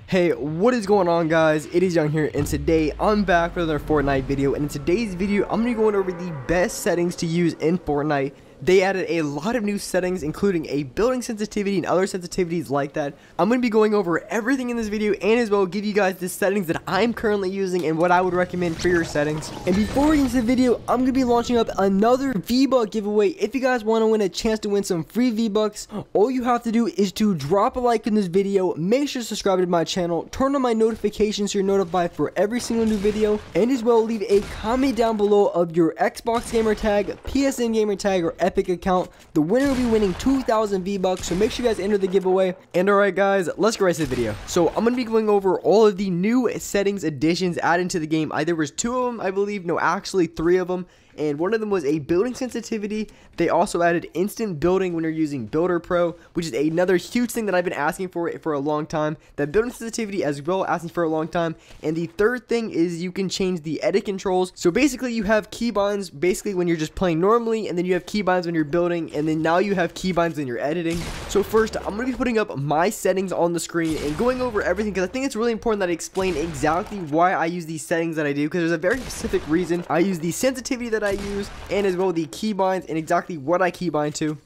Hey, what is going on, guys? It is Young here, and today I'm back with another Fortnite video. And in today's video, I'm going to be going over the best settings to use in Fortnite. They added a lot of new settings, including a building sensitivity and other sensitivities like that. I'm going to be going over everything in this video, and as well give you guys the settings that I'm currently using and what I would recommend for your settings. And before we get into the video, I'm going to be launching up another V-Buck giveaway. If you guys want to win a chance to win some free V-Bucks, all you have to do is to drop a like in this video, make sure to subscribe to my channel, turn on my notifications so you're notified for every single new video, and as well leave a comment down below of your Xbox gamer tag, PSN gamer tag, or Epic account. The winner will be winning 2,000 V-Bucks, so make sure you guys enter the giveaway. And alright guys, let's get right to the video. So I'm going to be going over all of the new settings additions added to the game. There was 2 of them, I believe. No, actually 3 of them. And one of them was a building sensitivity. They also added instant building when you're using Builder Pro, which is another huge thing that I've been asking for a long time. That building sensitivity as well, asking for a long time. And the third thing is you can change the edit controls. So basically you have keybinds basically when you're just playing normally, and then you have keybinds when you're building, and then now you have keybinds when you're editing. So first, I'm going to be putting up my settings on the screen and going over everything, because I think it's really important that I explain exactly why I use these settings that I do, because there's a very specific reason I use the sensitivity that I use, and as well the keybinds and exactly what I keybind to.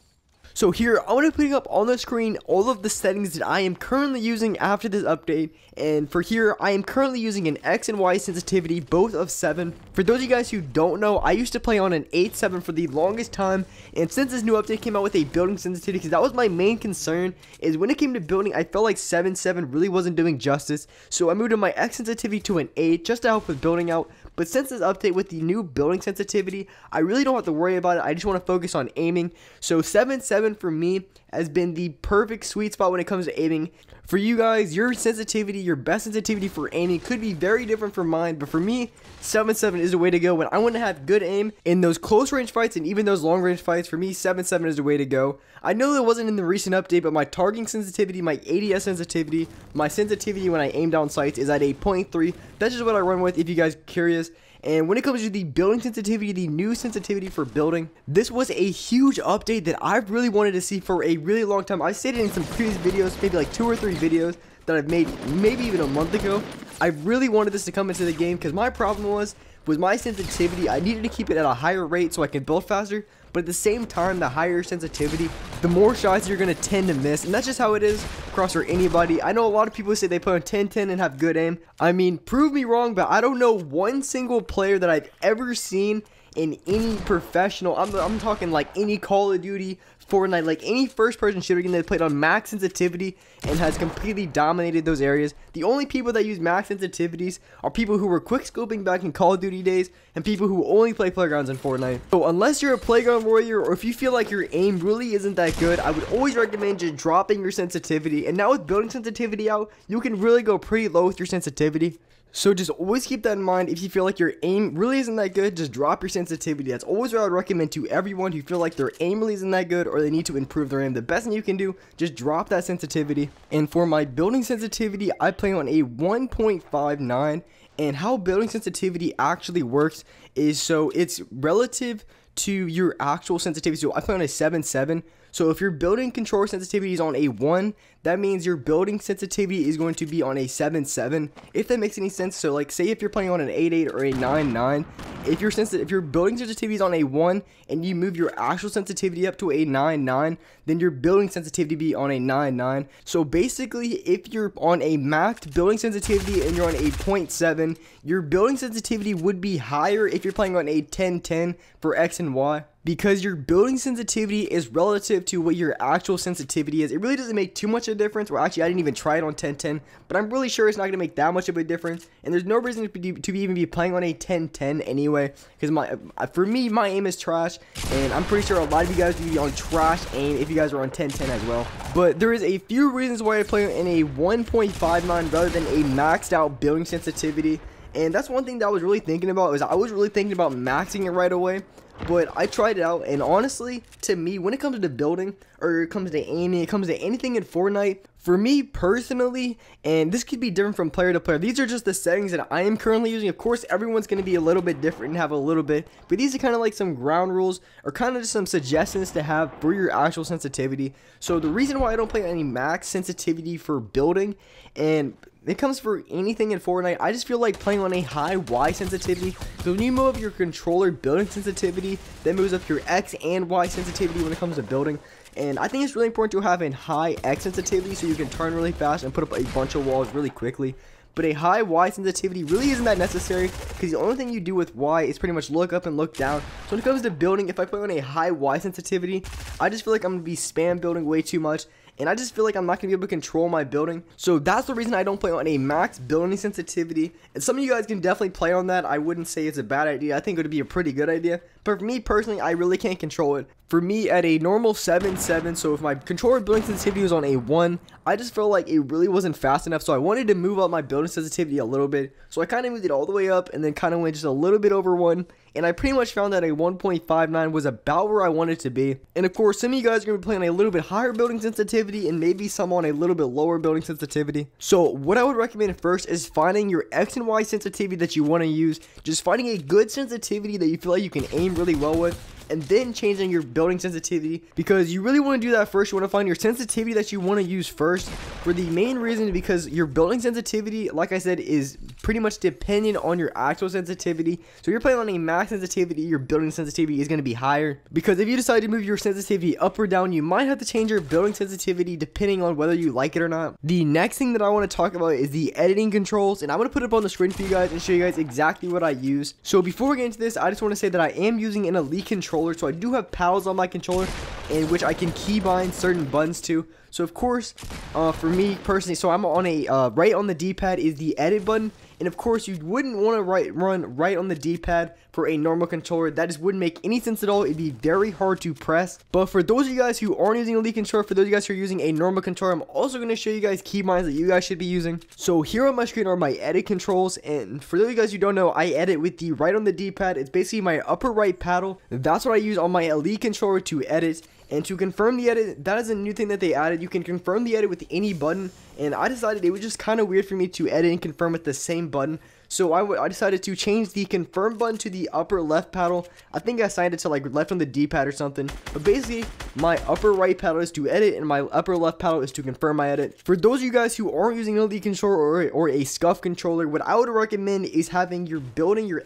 So here, I'm going to be putting up on the screen all of the settings that I am currently using after this update. And for here, I am currently using an X and Y sensitivity, both of 7. For those of you guys who don't know, I used to play on an 8-7 for the longest time. And since this new update came out with a building sensitivity, because that was my main concern, is when it came to building, I felt like 7-7 really wasn't doing justice. So I moved my X sensitivity to an 8 just to help with building out. But since this update with the new building sensitivity, I really don't have to worry about it. I just want to focus on aiming. So 7-7 for me has been the perfect sweet spot when it comes to aiming. For you guys, your sensitivity, your best sensitivity for aiming could be very different from mine, but for me, 7-7 is the way to go when I want to have good aim in those close range fights and even those long range fights. For me, 7-7 is the way to go. I know that wasn't in the recent update, but my targeting sensitivity, my ADS sensitivity, my sensitivity when I aim down sights is at a 0.3. That's just what I run with if you guys are curious. And when it comes to the building sensitivity, the new sensitivity for building, this was a huge update that I've really wanted to see for a really long time. I stated in some previous videos, maybe like 2 or 3 videos that I've made maybe even a month ago. I really wanted this to come into the game because my problem was my sensitivity. I needed to keep it at a higher rate so I can build faster, but at the same time, the higher sensitivity, the more shots you're going to tend to miss, and that's just how it is across for anybody. I know a lot of people say they play on 10-10 and have good aim. I mean, prove me wrong, but I don't know one single player that I've ever seen in any professional, I'm talking like any Call of Duty, Fortnite, like any first-person shooter game that played on max sensitivity and has completely dominated those areas. The only people that use max sensitivities are people who were quick-scoping back in Call of Duty days and people who only play Playgrounds in Fortnite. So unless you're a Playground warrior or if you feel like your aim really isn't that good, I would always recommend just dropping your sensitivity. And now with building sensitivity out, you can really go pretty low with your sensitivity. So just always keep that in mind. If you feel like your aim really isn't that good, just drop your sensitivity. That's always what I would recommend to everyone who feel like their aim really isn't that good or they need to improve their aim. The best thing you can do, just drop that sensitivity. And for my building sensitivity, I play on a 1.59. And how building sensitivity actually works is, so it's relative to your actual sensitivity. So I play on a 7-7. So if your building controller sensitivity is on a 1, that means your building sensitivity is going to be on a 7-7, if that makes any sense. So like, say if you're playing on an 8-8 or a 9-9, if your building sensitivity is on a 1 and you move your actual sensitivity up to a 9-9, then your building sensitivity be on a 9-9. So basically, if you're on a maxed building sensitivity and you're on a 0.7, your building sensitivity would be higher if you're playing on a 10-10 for X and Y. Because your building sensitivity is relative to what your actual sensitivity is. It really doesn't make too much of a difference. Well, actually, I didn't even try it on 10-10, but I'm really sure it's not going to make that much of a difference. And there's no reason to even be playing on a 10-10 anyway. Because for me, my aim is trash, and I'm pretty sure a lot of you guys would be on trash aim if you guys are on 10-10 as well. But there is a few reasons why I play in a 1.59 rather than a maxed out building sensitivity. And that's one thing that I was really thinking about, I was really thinking about maxing it right away. But I tried it out, and honestly, to me, when it comes to building, or it comes to aiming, it comes to anything in Fortnite, for me personally, and this could be different from player to player, these are just the settings that I am currently using. Of course, everyone's going to be a little bit different and have a little bit, but these are kind of like some ground rules, or kind of just some suggestions to have for your actual sensitivity. So the reason why I don't play any max sensitivity for building, and it comes for anything in Fortnite. I just feel like playing on a high Y sensitivity. So when you move up your controller building sensitivity, that moves up your X and Y sensitivity when it comes to building. And I think it's really important to have a high X sensitivity so you can turn really fast and put up a bunch of walls really quickly. But a high Y sensitivity really isn't that necessary, because the only thing you do with Y is pretty much look up and look down. So when it comes to building, if I play on a high Y sensitivity, I just feel like I'm going to be spam building way too much. And I just feel like I'm not going to be able to control my building. So that's the reason I don't play on a max building sensitivity. And some of you guys can definitely play on that. I wouldn't say it's a bad idea. I think it would be a pretty good idea. But for me personally, I really can't control it. For me, at a normal 7.7, so if my controller building sensitivity was on a 1, I just felt like it really wasn't fast enough. So I wanted to move up my building sensitivity a little bit. So I kind of moved it all the way up and then kind of went just a little bit over 1. And I pretty much found that a 1.59 was about where I wanted to be. And of course, some of you guys are going to be playing a little bit higher building sensitivity and maybe some on a little bit lower building sensitivity. So what I would recommend first is finding your X and Y sensitivity that you want to use. Just finding a good sensitivity that you feel like you can aim really well with, and then changing your building sensitivity, because you really want to do that first. You want to find your sensitivity that you want to use first, for the main reason because your building sensitivity, like I said, is pretty much dependent on your actual sensitivity. So if you're playing on a max sensitivity, your building sensitivity is going to be higher, because if you decide to move your sensitivity up or down, you might have to change your building sensitivity depending on whether you like it or not. The next thing that I want to talk about is the editing controls, and I'm going to put it up on the screen for you guys and show you guys exactly what I use. So before we get into this, I just want to say that I am using an Elite controller. So I do have paddles on my controller in which I can keybind certain buttons to. So of course, for me personally, so I'm on a right on the D-pad is the edit button, and of course you wouldn't want to run right on the D-pad for a normal controller. That just wouldn't make any sense at all. It'd be very hard to press. But for those of you guys who aren't using a Elite controller, for those of you guys who are using a normal controller, I'm also going to show you guys keybinds that you guys should be using. So here on my screen are my edit controls, and for those of you guys who don't know, I edit with the right on the D-pad. It's basically my upper right paddle. That's what I use on my Elite controller to edit. And to confirm the edit, that is a new thing that they added. You can confirm the edit with any button, and I decided it was just kind of weird for me to edit and confirm with the same button. So I decided to change the confirm button to the upper left paddle. I think I assigned it to like left on the D-pad or something. But basically, my upper right paddle is to edit and my upper left paddle is to confirm my edit. For those of you guys who aren't using an Elite controller or a SCUF controller, what I would recommend is having your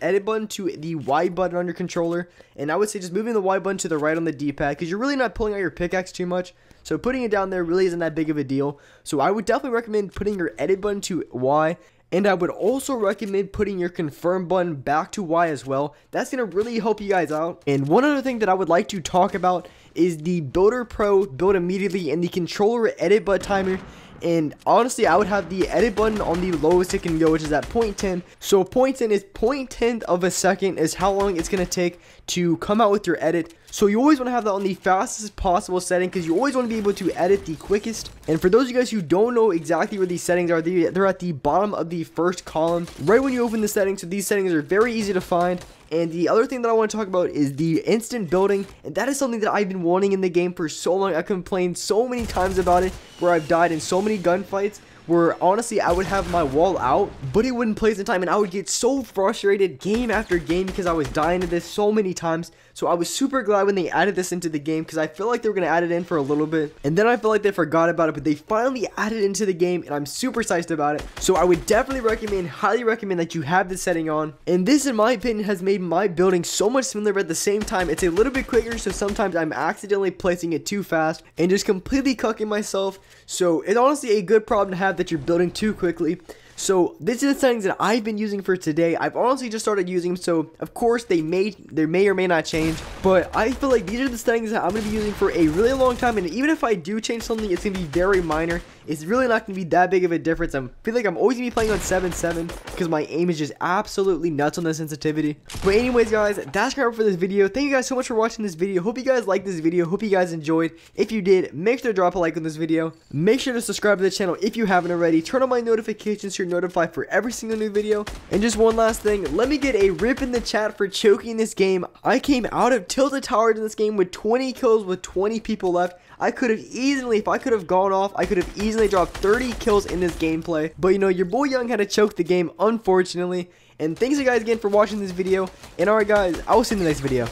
edit button to the Y button on your controller. And I would say just moving the Y button to the right on the D-pad, because you're really not pulling out your pickaxe too much. So putting it down there really isn't that big of a deal. So I would definitely recommend putting your edit button to Y. And I would also recommend putting your confirm button back to Y as well. That's going to really help you guys out. And one other thing that I would like to talk about is the Builder Pro build immediately and the controller edit button timer. And honestly, I would have the edit button on the lowest it can go, which is at 0.10. So 0.10 is 0.10 of a second is how long it's going to take to come out with your edit. So you always want to have that on the fastest possible setting, because you always want to be able to edit the quickest. And for those of you guys who don't know exactly where these settings are, they're at the bottom of the first column right when you open the settings. So these settings are very easy to find. And the other thing that I want to talk about is the instant building, and that is something that I've been wanting in the game for so long. I complained so many times about it, where I've died in so many gunfights, where honestly I would have my wall out, but it wouldn't place in time, and I would get so frustrated game after game because I was dying to this so many times. So I was super glad when they added this into the game, because I feel like they were going to add it in for a little bit, and then I feel like they forgot about it, but they finally added it into the game, and I'm super psyched about it. So I would definitely highly recommend that you have this setting on. And this, in my opinion, has made my building so much smoother, but at the same time it's a little bit quicker, so sometimes I'm accidentally placing it too fast and just completely cucking myself. So it's honestly a good problem to have, that you're building too quickly. So this is the settings that I've been using for today. I've honestly just started using them, so of course they may or may not change, but I feel like these are the settings that I'm going to be using for a really long time. And even if I do change something, it's going to be very minor. It's really not going to be that big of a difference. I feel like I'm always going to be playing on 7.7 because my aim is just absolutely nuts on the sensitivity. But anyways, guys, that's going to for this video. Thank you guys so much for watching this video. Hope you guys liked this video. Hope you guys enjoyed. If you did, make sure to drop a like on this video. Make sure to subscribe to the channel if you haven't already. Turn on my notifications so you're notified for every single new video. And just one last thing, let me get a rip in the chat for choking this game. I came out of Tilted Towers in this game with 20 kills with 20 people left. I could have easily, if I could have gone off, I could have easily dropped 30 kills in this gameplay. But you know, your boy Young had to choke the game, unfortunately. And thanks you guys again for watching this video. And alright guys, I will see you in the next video.